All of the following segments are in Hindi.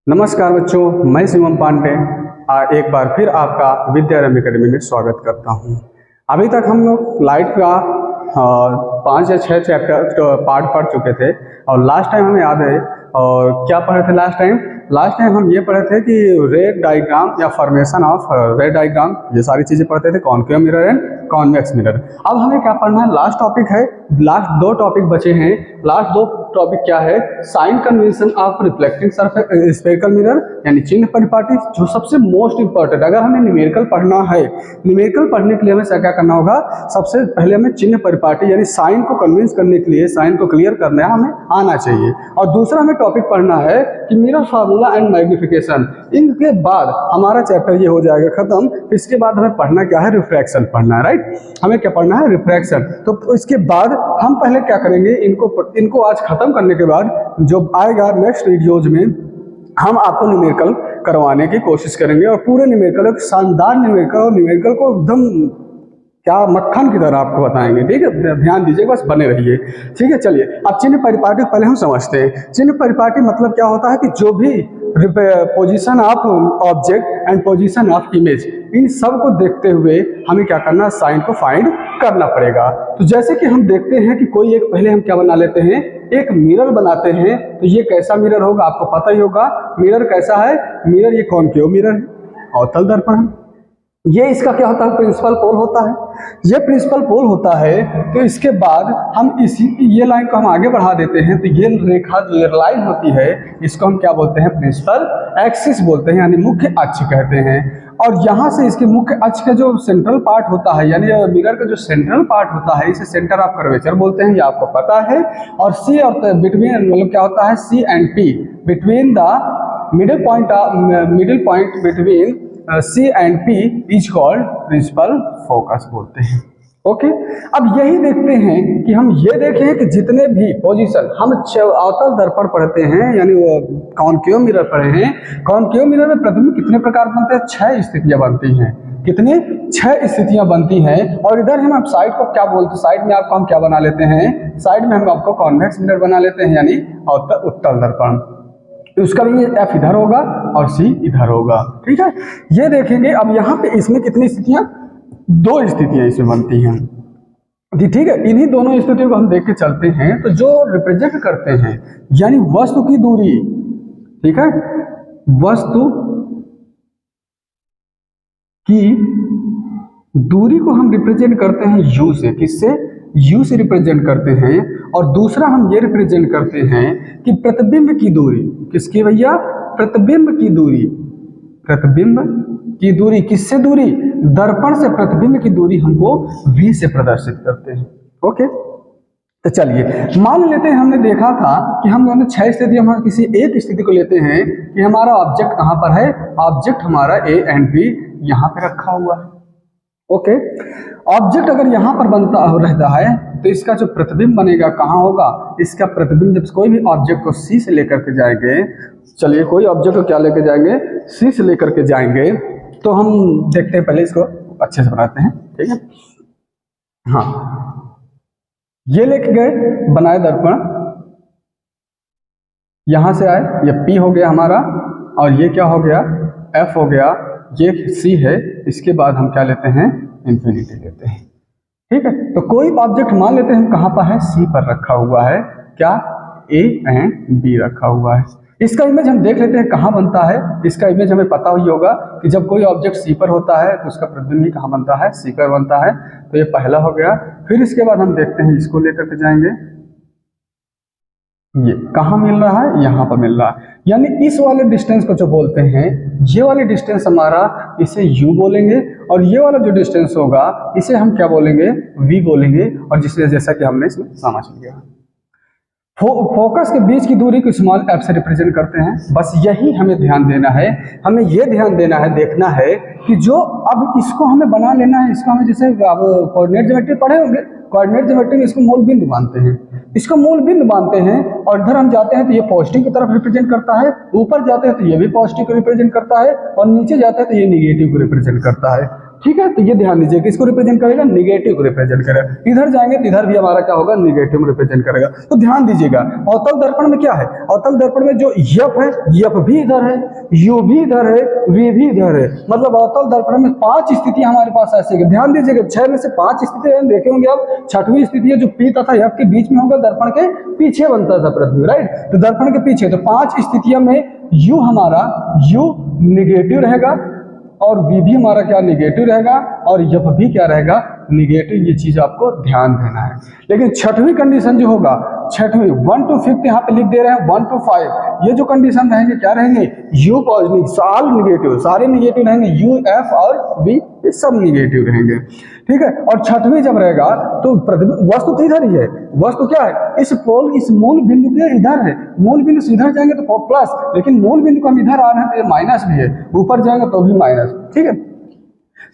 नमस्कार बच्चों, मैं शिवम पांडे एक बार फिर आपका विद्यारंभ अकेडमी में स्वागत करता हूं। अभी तक हम लोग लाइट का 5 या 6 चैप्टर पार्ट पढ़ चुके थे और लास्ट टाइम हमें याद है और क्या पढ़े थे लास्ट टाइम हम ये पढ़े थे कि रे डायग्राम या फॉर्मेशन ऑफ रे डायग्राम, ये सारी चीज़ें पढ़ते थे, concave mirror and convex mirror. अब हमें क्या पढ़ना है, लास्ट टॉपिक है, लास्ट 2 टॉपिक बचे हैं। लास्ट 2 टॉपिक क्या है, sign convention of reflecting surface spherical mirror यानी चिन्ह परिपाटी, जो सबसे मोस्ट इंपॉर्टेंट। अगर हमें न्यूमेरिकल पढ़ना है, न्यूमेरिकल पढ़ने के लिए हमें क्या करना होगा, सबसे पहले हमें चिन्ह परिपाटी यानी साइन को कन्विंस करने के लिए, साइन को क्लियर करना है, हमें आना चाहिए। और दूसरा हमें टॉपिक पढ़ना है कि मिरर फार्मूला एंड मैग्निफिकेशन। इनके बाद हमारा चैप्टर ये हो जाएगा खत्म। इसके बाद हमें पढ़ना क्या है, रिफ्रैक्शन पढ़ना है, राइट। हमें क्या पढ़ना है, रिफ्रैक्शन। तो इसके बाद हम पहले क्या करेंगे, इनको आज खत्म करने के बाद जो आएगा नेक्स्ट वीडियोज में हम आपको न्यूमेरिकल करवाने की कोशिश करेंगे और पूरे न्यूमेरिकल, एक शानदार न्यूमेरिकल, और न्यूमेरिकल को एकदम क्या मक्खन की तरह आपको बताएंगे, ठीक है। ध्यान दीजिए, बस बने रहिए, ठीक है। चलिए अब चिन्ह परिपाटी पहले हम समझते हैं। चिन्ह परिपाटी मतलब क्या होता है कि जो भी position of object and position of image, इन सब को देखते हुए हमें क्या करना, साइन को फाइंड करना पड़ेगा। तो जैसे कि हम देखते हैं कि कोई एक, पहले हम क्या बना लेते हैं, एक मिरर बनाते हैं। तो ये कैसा मिरर होगा, आपको पता ही होगा मिरर कैसा है। मिरर ये कॉनकेव मिरर है, अवतल दर्पण है। ये इसका क्या होता है, प्रिंसिपल पोल होता है। ये प्रिंसिपल पोल होता है। तो इसके बाद हम ये लाइन को हम आगे बढ़ा देते हैं। तो ये रेखा जो लाइन होती है, इसको हम क्या बोलते हैं, प्रिंसिपल एक्सिस बोलते हैं, यानी मुख्य अक्ष कहते हैं। और यहाँ से इसके मुख्य अक्ष का जो सेंट्रल पार्ट होता है, यानी मिरर का जो सेंट्रल पार्ट होता है, इसे सेंटर ऑफ कर्वेचर बोलते हैं, ये आपको पता है। और सी और बिटवीन, मतलब क्या होता है, C and P, between the middle point between C and P is called principal focus बोलते हैं। ओके, अब यही देखते हैं कि हम ये देखें कि जितने भी पोजीशन हम अवतल दर्पण पढ़ते हैं, यानी वो कॉनकेव मिरर पढ़े हैं। कॉनकेव मिरर में प्रतिबिंब कितने प्रकार बनते हैं, 6 स्थितियां बनती हैं। कितने, 6 स्थितियां बनती हैं। और इधर हम साइड को क्या बोलते हैं, साइड में आपको हम क्या बना लेते हैं, साइड में हम आपको कॉन्वेक्स मिरर बना लेते हैं, यानी उत्तल दर्पण। उसका भी एफ इधर होगा और सी इधर होगा, ठीक है। ये देखेंगे अब यहाँ पे इसमें कितनी स्थितियां, 2 स्थितियां इसमें बनती हैं, ठीक है। इन्हीं दोनों स्थितियों को हम देख के चलते हैं। तो जो रिप्रेजेंट करते हैं, यानी वस्तु की दूरी, ठीक है, वस्तु की दूरी को हम रिप्रेजेंट करते हैं यू से। किससे, यू से रिप्रेजेंट करते हैं। और दूसरा हम ये रिप्रेजेंट करते हैं कि प्रतिबिंब की दूरी, किसकी भैया, प्रतिबिंब की दूरी। प्रतिबिंब की दूरी किससे दूरी, दर्पण से प्रतिबिंब की दूरी हमको v से प्रदर्शित करते हैं। ओके, तो चलिए मान लेते हैं, हमने देखा था कि हम दोनों 6 स्थिति, हम किसी एक स्थिति को लेते हैं कि हमारा ऑब्जेक्ट कहाँ पर है, ऑब्जेक्ट हमारा ए एंड बी यहाँ पे रखा हुआ है। ओके, ऑब्जेक्ट अगर यहाँ पर बनता रहता है तो इसका जो प्रतिबिंब बनेगा कहाँ होगा, इसका प्रतिबिंब जब कोई भी ऑब्जेक्ट को सी से लेकर के जाएंगे, चलिए कोई ऑब्जेक्ट को क्या लेकर जाएंगे, सी से लेकर के जाएंगे। तो हम देखते हैं, पहले इसको अच्छे से बनाते हैं, ठीक है। हाँ, ये लेके गए, बनाए दर्पण, यहां से आए, ये P हो गया हमारा, और ये क्या हो गया, F हो गया, ये C है। इसके बाद हम क्या लेते हैं, इंफिनिटी लेते हैं, ठीक है। तो कोई ऑब्जेक्ट मान लेते हैं हम कहाँ पर है, C पर रखा हुआ है, क्या, A एंड B रखा हुआ है। इसका इमेज हम देख लेते हैं कहाँ बनता है। इसका इमेज हमें पता ही होगा कि जब कोई ऑब्जेक्ट C पर होता है तो उसका प्रतिबिंब भी कहाँ बनता है, C पर बनता है। तो ये पहला हो गया। फिर इसके बाद हम देखते हैं, इसको लेकर के जाएंगे, ये कहाँ मिल रहा है, यहाँ पर मिल रहा है। यानी इस वाले डिस्टेंस को जो बोलते हैं, ये वाले डिस्टेंस हमारा, इसे u बोलेंगे। और ये वाला जो डिस्टेंस होगा, इसे हम क्या बोलेंगे, v बोलेंगे। और जिससे जैसा कि हमने इसमें समझ लिया, फोकस के बीच की दूरी को स्मॉल f से रिप्रेजेंट करते हैं। बस यही हमें ध्यान देना है। हमें ये ध्यान देना है, देखना है कि जो अब इसको हमें बना लेना है, इसको हमें जैसे अब कोऑर्डिनेट ज्योमेट्री पढ़े होंगे, कोऑर्डिनेट ज्योमेट्री में इसको मूल बिंदु मानते हैं, इसको मूल बिंदु मानते हैं। और इधर हम जाते हैं तो ये पॉजिटिव की तरफ रिप्रेजेंट करता है, ऊपर जाते हैं तो ये भी पॉजिटिव को रिप्रेजेंट करता है, और नीचे जाता है तो ये निगेटिव को रिप्रेजेंट करता है। ठीक है, तो ये ध्यान दीजिए कि इसको रिप्रेजेंट करेगा निगेटिव को रिप्रेजेंट करेगा, इधर जाएंगे तो इधर भी हमारा क्या होगा, निगेटिव में रिप्रेजेंट करेगा। तो ध्यान दीजिएगा अवतल दर्पण में क्या है, अवतल दर्पण में जो यफ है, यफ भी इधर है, यू भी इधर है, वी भी इधर है, मतलब अवतल दर्पण में 5 स्थितियां हमारे पास ऐसी है। ध्यान दीजिएगा 6 में से 5 स्थितियां देखे होंगे आप, 6वीं स्थिति है जो पी तथा यफ के बीच में होगा, दर्पण के पीछे बनता था प्रतिबिंब, राइट, तो दर्पण के पीछे, तो 5 स्थितियों में यू हमारा यू निगेटिव रहेगा और वी भी हमारा क्या निगेटिव रहेगा और यफ भी क्या रहेगा, निगेटिव। ये चीज आपको ध्यान देना है। लेकिन 6वीं कंडीशन जो होगा, 6वीं 1 to 5 यहाँ पे लिख दे रहे हैं 1 to 5, ये जो कंडीशन रहेंगे क्या रहेंगे, यू पॉजिटिव, साल निगेटिव, सारे निगेटिव रहेंगे, यू एफ और वी ये सब निगेटिव रहेंगे, ठीक है। और 6वीं जब रहेगा तो वस्तु तो इधर ही है, वस्तु क्या है, इस मूल बिंदु के इधर है, मूल बिंदु से इधर जाएंगे तो प्लस, लेकिन मूल बिंदु को हम इधर आ रहे हैं तो ये माइनस भी है, ऊपर जाएंगे तो भी माइनस, ठीक है।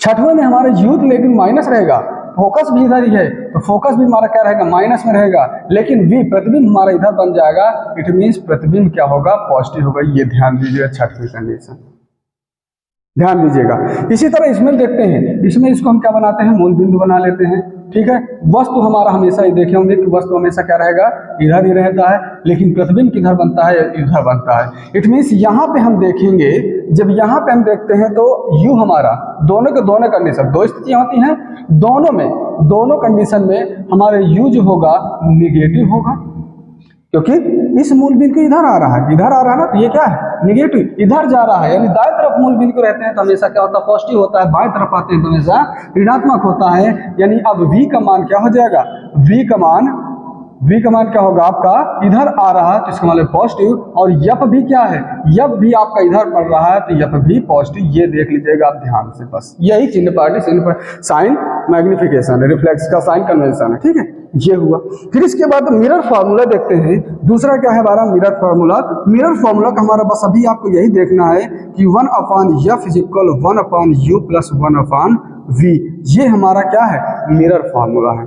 6वें में हमारा यूथ लेकिन माइनस रहेगा, फोकस भी इधर ही है तो फोकस भी हमारा क्या रहेगा, माइनस में रहेगा, लेकिन वी प्रतिबिंब हमारा इधर बन जाएगा, इट मीन्स प्रतिबिंब क्या होगा, पॉजिटिव होगा। ये ध्यान दीजिएगा 6वीं कंडीशन, ध्यान दीजिएगा। इसी तरह इसमें देखते हैं, इसमें इसको हम क्या बनाते हैं, मूल बिंदु बना लेते हैं, ठीक है। वस्तु हमारा हमेशा ही देखे होंगे कि वस्तु हमेशा क्या रहेगा, इधर ही रहता है, लेकिन प्रतिबिंब किधर बनता है, इधर बनता है। इट मीन्स यहाँ पे हम देखेंगे, जब यहाँ पे हम देखते हैं तो यू हमारा दोनों के दोनों कंडीशन, 2 स्थितियाँ होती हैं, दोनों कंडीशन में हमारे यू जो होगा निगेटिव होगा, क्योंकि इस मूल बिंदु इधर आ रहा है, इधर आ रहा है ना, तो ये क्या है, निगेटिव, इधर जा रहा है, यानी दाएं तरफ मूल बिंदु रहते हैं तो हमेशा क्या होता है, पॉजिटिव होता है, बाएं तरफ आते हैं तो हमेशा ऋणात्मक होता है। यानी अब v का मान क्या हो जाएगा, v का मान क्या होगा आपका, इधर आ रहा है तो इसका मतलब पॉजिटिव, और यफ भी क्या है, यफ भी आपका इधर पड़ रहा है तो यफ भी पॉजिटिव। ये देख लीजिएगा आप ध्यान से, बस यही चिन्ह पार्टी साइन मैग्निफिकेशन, रिफ्लेक्स का साइन कन्वेंशन है, ठीक है, ये हुआ। फिर इसके बाद मिरर फार्मूला देखते हैं। दूसरा क्या है हमारा, मिरर फार्मूला। मिरर फार्मूला का हमारा बस अभी आपको यही देखना है कि 1/f is equal 1/u plus 1/v, ये हमारा क्या है, मिरर फार्मूला है।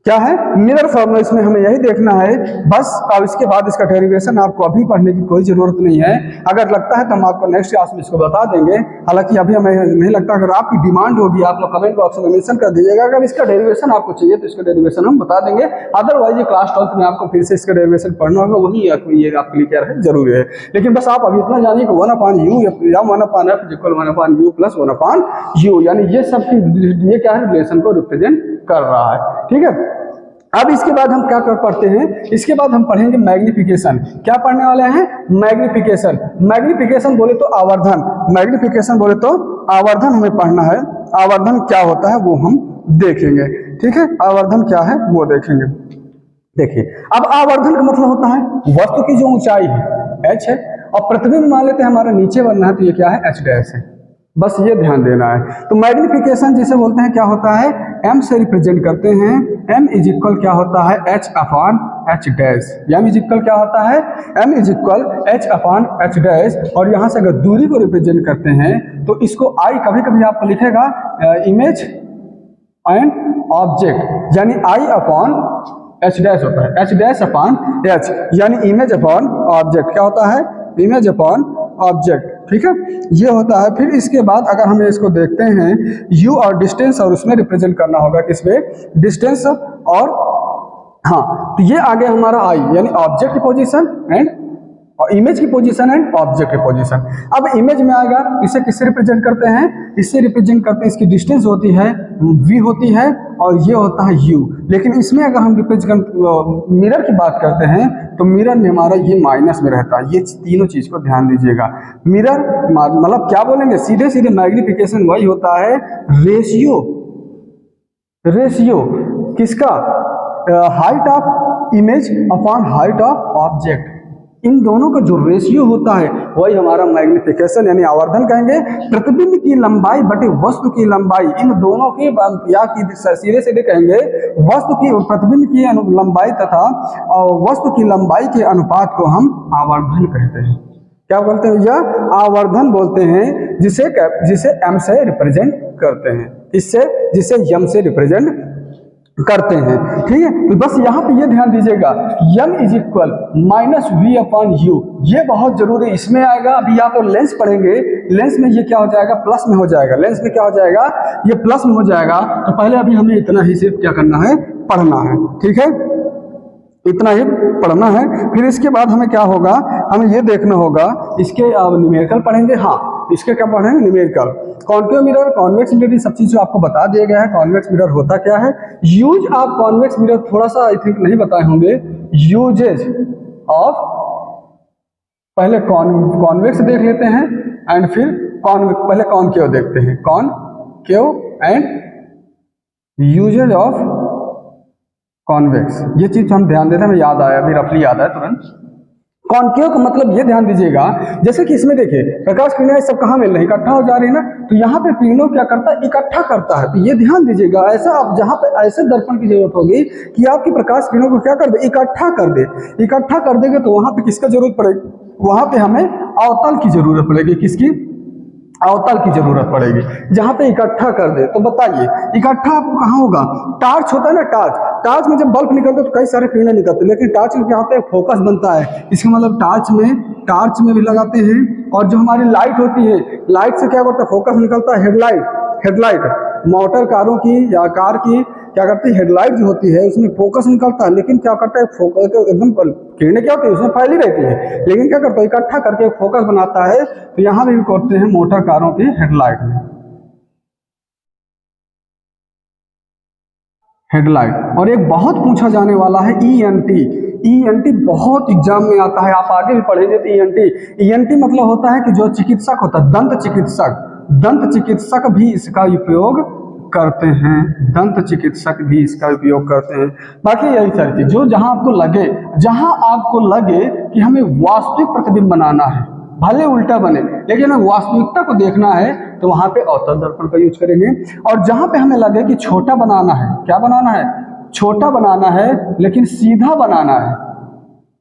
क्या है, मिरर फार्मूला। इसमें हमें यही देखना है बस। अब इसके बाद इसका डेरिवेशन आपको अभी पढ़ने की कोई जरूरत नहीं है, अगर लगता है तो हम आपको नेक्स्ट क्लास में इसको बता देंगे। हालांकि अभी हमें नहीं लगता, अगर आपकी डिमांड होगी आप लोग कमेंट बॉक्स में मेंशन कर दीजिएगा, अगर इसका डेरिवेशन आपको चाहिए तो इसका डेरिवेशन हम बता देंगे। अदरवाइज ये क्लास 12th में आपको फिर से इसका डेरिवेशन पढ़ना होगा, वही ये आपके लिए क्या है, जरूरी है। लेकिन बस आप अभी इतना जानिए कि 1/u या 1/f is equal 1/u plus 1/u, यानी ये सब ये क्या है, रिलेशन को रिप्रेजेंट कर रहा है, ठीक है। अब इसके बाद हम क्या कर पढ़ते हैं, इसके बाद हम पढ़ेंगे मैग्निफिकेशन। क्या पढ़ने वाले हैं, मैग्निफिकेशन। मैग्निफिकेशन बोले तो आवर्धन, मैग्निफिकेशन बोले तो आवर्धन हमें पढ़ना है। आवर्धन क्या होता है वो हम देखेंगे, ठीक है, आवर्धन क्या है वो देखेंगे। देखिए अब आवर्धन का मतलब होता है वस्तु की जो ऊंचाई है h है, और प्रतिबिंब मान लेते हैं हमारा नीचे बनना है तो ये क्या है, h डैश है, बस ये ध्यान देना है। तो मैग्निफिकेशन जिसे बोलते हैं क्या होता है, m से रिप्रेजेंट करते हैं। m इज इक्वल क्या होता है, h/h dash. m is equal क्या होता है, m is equal h/h dash. और यहाँ से अगर दूरी को रिप्रेजेंट करते हैं तो इसको I कभी कभी आपको लिखेगा इमेज एंड ऑब्जेक्ट, यानी I/h डैश होता है, h डैश अपॉन h, यानी इमेज अपॉन ऑब्जेक्ट। क्या होता है, इमेज अपॉन ऑब्जेक्ट, ठीक है, ये होता है। फिर इसके बाद अगर हम इसको देखते हैं u और डिस्टेंस, और उसमें रिप्रेजेंट करना होगा किसमें, डिस्टेंस, और हाँ तो ये आ गया हमारा I, यानी ऑब्जेक्ट की पोजीशन एंड इमेज की पोजीशन एंड ऑब्जेक्ट की पोजीशन। अब इमेज में आएगा, इसे किससे रिप्रेजेंट करते हैं, इससे रिप्रेजेंट करते हैं, इसकी डिस्टेंस होती है v होती है, और ये होता है u। लेकिन इसमें अगर हम रिप्रेजेंट मिरर की बात करते हैं तो मिरर में हमारा ये माइनस में रहता है। ये तीनों चीज को ध्यान दीजिएगा। मिरर मतलब क्या बोलेंगे, सीधे सीधे मैग्निफिकेशन वही होता है रेशियो किसका, height of image upon height of object. इन दोनों का जो रेशियो होता है वही हमारा मैग्निफिकेशन यानी आवर्धन कहेंगे। प्रतिबिंब की लंबाई बटे वस्तु की लंबाई, इन दोनों की या सीधे सीधे कहेंगे वस्तु की प्रतिबिंब की लंबाई तथा वस्तु की लंबाई के अनुपात को हम आवर्धन कहते हैं। क्या बोलते हैं, यह आवर्धन बोलते हैं, जिसे m से रिप्रेजेंट करते हैं। इससे जिसे m से रिप्रेजेंट करते हैं। ठीक है, तो बस यहाँ पे ये ध्यान दीजिएगा m is equal minus v upon u, ये बहुत जरूरी इसमें आएगा। अभी आप लेंस पढ़ेंगे, लेंस में ये क्या हो जाएगा, प्लस में हो जाएगा। लेंस में क्या हो जाएगा, ये प्लस में हो जाएगा। तो पहले अभी हमें इतना ही सिर्फ क्या करना है, पढ़ना है। ठीक है, इतना ही पढ़ना है। फिर इसके बाद हमें क्या होगा, हमें ये देखना होगा, इसके अब न्यूमेरिकल पढ़ेंगे। हाँ, इसके क्या पढ़ेंगे, numerical. Concave mirror, convex mirror, सब चीज़ आपको बता दिया गया है। कॉन्वेक्स मिरर होता क्या है, यूज ऑफ कॉन्वेक्स मिरर थोड़ा सा आई थिंक नहीं बताए होंगे। यूजेज ऑफ, पहले कॉन्वेक्स देख लेते हैं एंड फिर पहले कॉनकेव देखते हैं। Concave and uses of convex, ये चीज हम ध्यान देते हैं, हमें याद आया, अभी रफली याद आया तुरंत। कॉनकेव का मतलब ये ध्यान दीजिएगा, जैसे कि इसमें देखिए प्रकाश किरणें सब कहाँ मिल रही है, इकट्ठा हो जा रही है ना, तो यहाँ पे किरणों क्या करता है, इकट्ठा करता है। तो ये ध्यान दीजिएगा, ऐसा आप जहाँ पे ऐसे दर्पण की जरूरत होगी कि आपकी प्रकाश किरणों को क्या कर दे, इकट्ठा कर दे। इकट्ठा कर देंगे तो वहां पे किसका जरूरत पड़ेगी, वहां पे हमें अवतल की जरूरत पड़ेगी। किसकी, अवतल की जरूरत पड़ेगी, जहां पे इकट्ठा कर दे। तो बताइए इकट्ठा आपको कहाँ होगा, टार्च होता है ना, टार्च, टार्च में जब बल्ब निकलते तो कई सारे किरणें निकलते हैं, लेकिन टार्च में क्या होता है, फोकस बनता है। इसका मतलब टार्च में भी लगाते हैं। और जो हमारी लाइट होती है, लाइट से क्या करता है, फोकस निकलता है। हेडलाइट मोटर कारों की या कार की क्या करती है, हेडलाइट जो होती है उसमें फोकस निकलता है, लेकिन क्या करता है, फोकस एकदम किरणें क्या होती है उसमें फैली रहती है, लेकिन क्या करता है, इकट्ठा करके फोकस बनाता है। तो यहां भी करते हैं मोटर कारों की हेडलाइट में, हेडलाइट। और एक बहुत पूछा जाने वाला है ईएनटी। ईएनटी बहुत एग्जाम में आता है, आप आगे भी पढ़ेंगे तो ईएनटी मतलब होता है कि जो चिकित्सक होता है, दंत चिकित्सक भी इसका उपयोग करते हैं, दंत चिकित्सक भी इसका उपयोग करते हैं। बाकी यही सारी चीज जो जहां आपको लगे कि हमें वास्तविक प्रतिबिंब बनाना है, भले उल्टा बने लेकिन हमें वास्तविकता को देखना है, तो वहां पे अवतल दर्पण का यूज करेंगे। और जहां पे हमें लगे कि छोटा बनाना है, क्या बनाना है, छोटा बनाना है लेकिन सीधा बनाना है,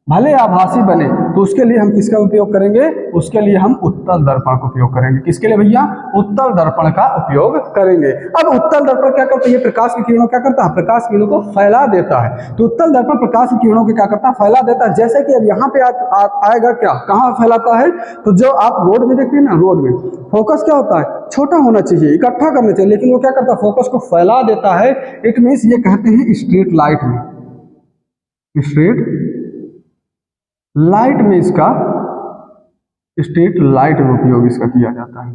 भले आभासी बने, तो उसके लिए हम किसका उपयोग करेंगे, उसके लिए हम उत्तल दर्पण का उपयोग करेंगे। किसके लिए भैया, उत्तल दर्पण का उपयोग करेंगे। अब उत्तल दर्पण क्या करता है, ये प्रकाश की किरणों क्या करता है, प्रकाश किरणों को फैला देता है। तो उत्तल दर्पण प्रकाश की किरणों को क्या करता है, फैला देता है। जैसे कि अब यहाँ पे आएगा क्या, कहाँ फैलाता है, तो जो आप रोड में देखते हैं ना, रोड में फोकस क्या होता है, छोटा होना चाहिए, इकट्ठा करना चाहिए, लेकिन वो क्या करता है, फोकस को फैला देता है। इट मीन्स ये कहते हैं स्ट्रीट लाइट में, इसका स्ट्रीट लाइट में उपयोग इसका किया जाता है।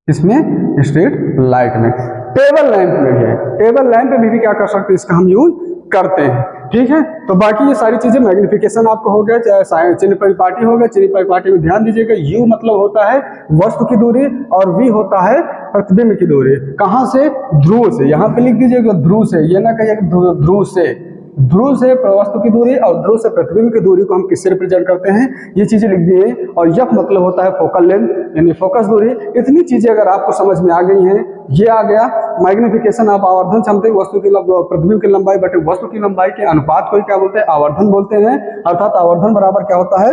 इसमें स्ट्रीट लाइट में, टेबल लैंप में भी है, टेबल लैंप में भी क्या कर सकते हैं, इसका हम यूज करते हैं। ठीक है, तो बाकी ये सारी चीजें, मैग्निफिकेशन आपको हो गया, चाहे चिन्ह परिपाटी हो गया। चिन्ह परिपाटी में ध्यान दीजिएगा, यू मतलब होता है वस्तु की दूरी और वी होता है प्रतिबिंब की दूरी। कहां से, ध्रुव से, यहाँ पे लिख दीजिएगा ध्रुव से, ये ना कहिए ध्रुव से वस्तु की दूरी और ध्रुव से प्रतिबिंब की दूरी को हम किससे रिप्रेजेंट करते हैं, ये चीजें लिख दिए। और यह मतलब होता है फोकल लेंथ यानी फोकस दूरी। इतनी चीजें अगर आपको समझ में आ गई हैं, ये आ गया मैग्निफिकेशन आप आवर्धन क्षमता, वस्तु की प्रतिबिंब की लंबाई बटे वस्तु की लंबाई के अनुपात को क्या बोलते हैं, आवर्धन बोलते हैं। अर्थात आवर्धन बराबर क्या होता है,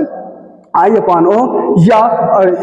I अपॉन ओ या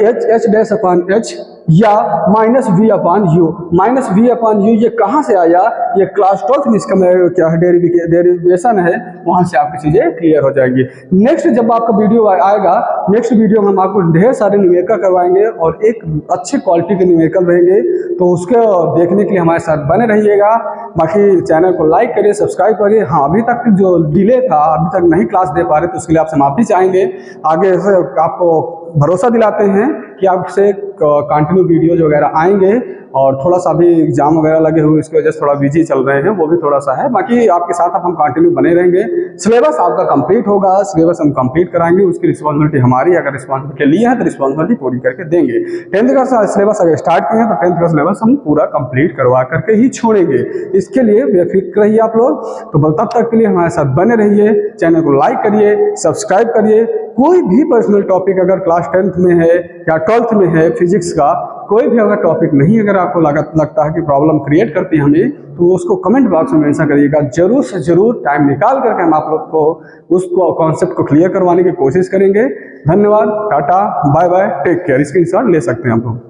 एच डैश अपॉन एच या minus v upon u. Minus v upon u ये कहाँ से आया, ये क्लास 12 में इसका क्या है, डेरिवेशन है, वहां से आपकी चीजें क्लियर हो जाएंगी। नेक्स्ट जब आपका वीडियो आएगा, नेक्स्ट वीडियो में हम आपको ढेर सारे न्यूमेरिकल करवाएंगे और एक अच्छे क्वालिटी के न्यूमेरिकल रहेंगे, तो उसके देखने के लिए हमारे साथ बने रहिएगा। बाकी चैनल को लाइक करिए, सब्सक्राइब करिए। हाँ, अभी तक जो डिले था, अभी तक नहीं क्लास दे पा रहे, तो उसके लिए आपसे माफी चाहेंगे। आगे से आपको भरोसा दिलाते हैं कि आपसे कंटिन्यू वीडियोज वगैरह आएंगे। और थोड़ा सा भी एग्जाम वगैरह लगे हुए, इसकी वजह से थोड़ा बिजी चल रहे हैं, वो भी थोड़ा सा है। बाकी आपके साथ अब हम कंटिन्यू बने रहेंगे। सिलेबस आपका कंप्लीट होगा, सिलेबस हम कंप्लीट कराएंगे, उसकी रिस्पॉन्सिबिलिटी हमारी। अगर रिस्पॉन्सिबिलिटी लिए हैं तो रिस्पॉन्सिबिलिटी पूरी करके देंगे। 10th का सिलेबस अगर स्टार्ट किए हैं तो 10th का सिलेबस हम पूरा कंप्लीट करवा करके ही छोड़ेंगे। इसके लिए बेफिक्र रहिए आप लोग। तो तब तक के लिए हमारे साथ बने रहिए, चैनल को लाइक करिए, सब्सक्राइब करिए। कोई भी पर्सनल टॉपिक अगर क्लास 10th में है या 12th में है, फिजिक्स का कोई भी अगर टॉपिक नहीं अगर आपको लगता है कि प्रॉब्लम क्रिएट करती है हमें, तो उसको कमेंट बॉक्स में मेंशन करिएगा। जरूर से जरूर टाइम निकाल करके हम आप लोग को उसको कॉन्सेप्ट को क्लियर करवाने की कोशिश करेंगे। धन्यवाद, tata, bye bye, take care. Screenshot ले सकते हैं आप लोग।